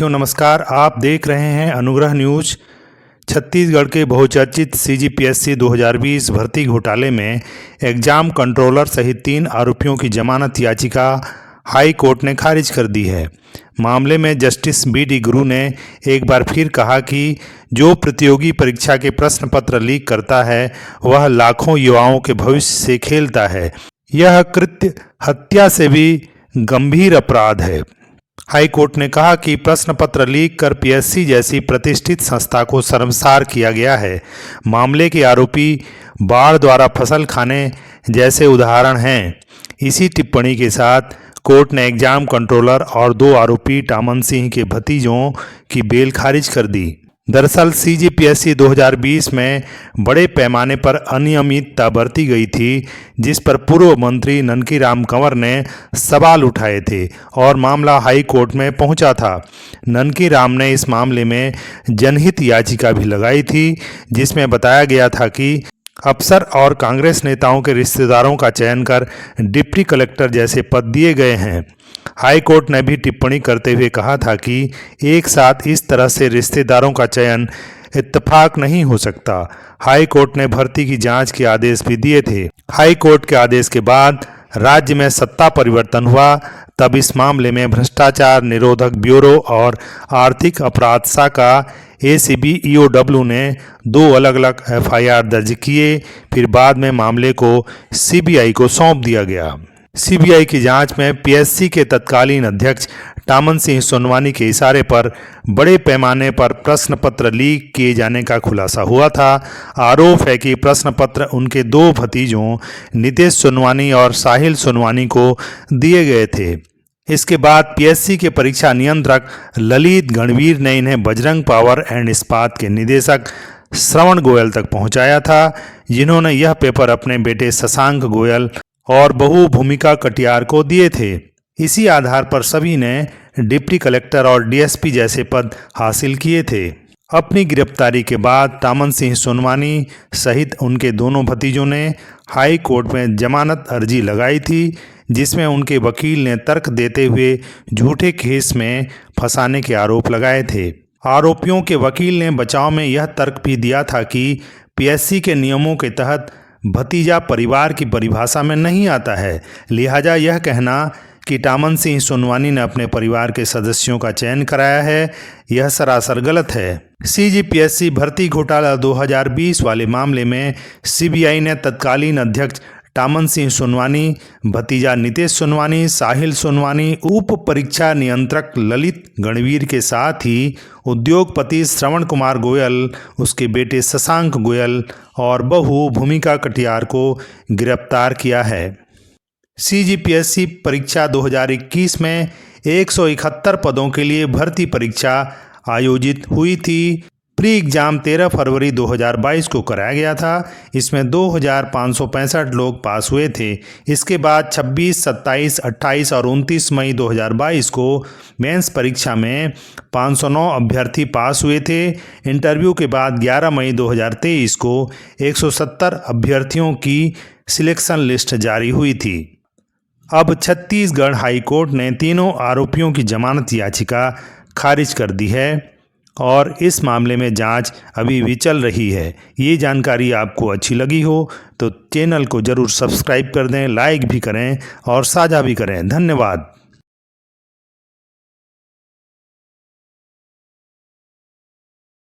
नमस्कार। आप देख रहे हैं अनुग्रह न्यूज। छत्तीसगढ़ के बहुचर्चित सीजीपीएससी 2020 भर्ती घोटाले में एग्जाम कंट्रोलर सहित 3 आरोपियों की जमानत याचिका हाई कोर्ट ने खारिज कर दी है। मामले में जस्टिस बी.डी. गुरु ने एक बार फिर कहा कि जो प्रतियोगी परीक्षा के प्रश्न पत्र लीक करता है वह लाखों युवाओं के भविष्य से खेलता है। यह कृत्य हत्या से भी गंभीर अपराध है। हाई कोर्ट ने कहा कि प्रश्न पत्र लीक कर पीएससी जैसी प्रतिष्ठित संस्था को शर्मसार किया गया है। मामले के आरोपी बाढ़ द्वारा फसल खाने जैसे उदाहरण हैं। इसी टिप्पणी के साथ कोर्ट ने एग्जाम कंट्रोलर और 2 आरोपी टामन सिंह के भतीजों की बेल खारिज कर दी। दरअसल सीजीपीएससी 2020 में बड़े पैमाने पर अनियमितता बरती गई थी, जिस पर पूर्व मंत्री ननकीराम कंवर ने सवाल उठाए थे और मामला हाई कोर्ट में पहुंचा था। ननकीराम ने इस मामले में जनहित याचिका भी लगाई थी, जिसमें बताया गया था कि अफसर और कांग्रेस नेताओं के रिश्तेदारों का चयन कर डिप्टी कलेक्टर जैसे पद दिए गए हैं। हाई कोर्ट ने भी टिप्पणी करते हुए कहा था कि एक साथ इस तरह से रिश्तेदारों का चयन इत्तेफाक नहीं हो सकता। हाई कोर्ट ने भर्ती की जांच के आदेश भी दिए थे। हाई कोर्ट के आदेश के बाद राज्य में सत्ता परिवर्तन हुआ, तब इस मामले में भ्रष्टाचार निरोधक ब्यूरो और आर्थिक अपराध शाखा एसीबी ईओडब्ल्यू ने 2 अलग अलग एफआईआर दर्ज किए। फिर बाद में मामले को सीबीआई को सौंप दिया गया। सीबीआई की जांच में पीएससी के तत्कालीन अध्यक्ष टामन सिंह सोनवानी के इशारे पर बड़े पैमाने पर प्रश्न पत्र लीक किए जाने का खुलासा हुआ था। आरोप है कि प्रश्न पत्र उनके 2 भतीजों नितेश सोनवानी और साहिल सोनवानी को दिए गए थे। इसके बाद पीएससी के परीक्षा नियंत्रक ललित गणवीर ने इन्हें बजरंग पावर एंड इस्पात के निदेशक श्रवण गोयल तक पहुंचाया था, जिन्होंने यह पेपर अपने बेटे शशांक गोयल और बहू भूमिका कटियार को दिए थे। इसी आधार पर सभी ने डिप्टी कलेक्टर और डीएसपी जैसे पद हासिल किए थे। अपनी गिरफ्तारी के बाद टामन सिंह सोनवानी सहित उनके दोनों भतीजों ने हाई कोर्ट में जमानत अर्जी लगाई थी, जिसमें उनके वकील ने तर्क देते हुए झूठे केस में फंसाने के आरोप लगाए थे। आरोपियों के वकील ने बचाव में यह तर्क भी दिया था कि पीएससी के नियमों के तहत भतीजा परिवार की परिभाषा में नहीं आता है, लिहाजा यह कहना कि टामन सिंह सोनवानी ने अपने परिवार के सदस्यों का चयन कराया है, यह सरासर गलत है। सीजीपीएससी भर्ती घोटाला 2020 वाले मामले में सीबीआई ने तत्कालीन अध्यक्ष टामन सिंह सोनवानी, भतीजा नितेश सोनवानी, साहिल सोनवानी, उप परीक्षा नियंत्रक ललित गणवीर के साथ ही उद्योगपति श्रवण कुमार गोयल, उसके बेटे शशांक गोयल और बहू भूमिका कटियार को गिरफ्तार किया है। सीजीपीएससी परीक्षा 2021 में 171 पदों के लिए भर्ती परीक्षा आयोजित हुई थी। प्री एग्जाम 13 फरवरी 2022 को कराया गया था। इसमें 2565 लोग पास हुए थे। इसके बाद 26, 27, 28 और 29 मई 2022 को मेंस परीक्षा में 509 अभ्यर्थी पास हुए थे। इंटरव्यू के बाद 11 मई 2023 को 170 अभ्यर्थियों की सिलेक्शन लिस्ट जारी हुई थी। अब छत्तीसगढ़ हाई कोर्ट ने तीनों आरोपियों की जमानत याचिका खारिज कर दी है और इस मामले में जांच अभी भी चल रही है। ये जानकारी आपको अच्छी लगी हो तो चैनल को ज़रूर सब्सक्राइब कर दें, लाइक भी करें और साझा भी करें। धन्यवाद।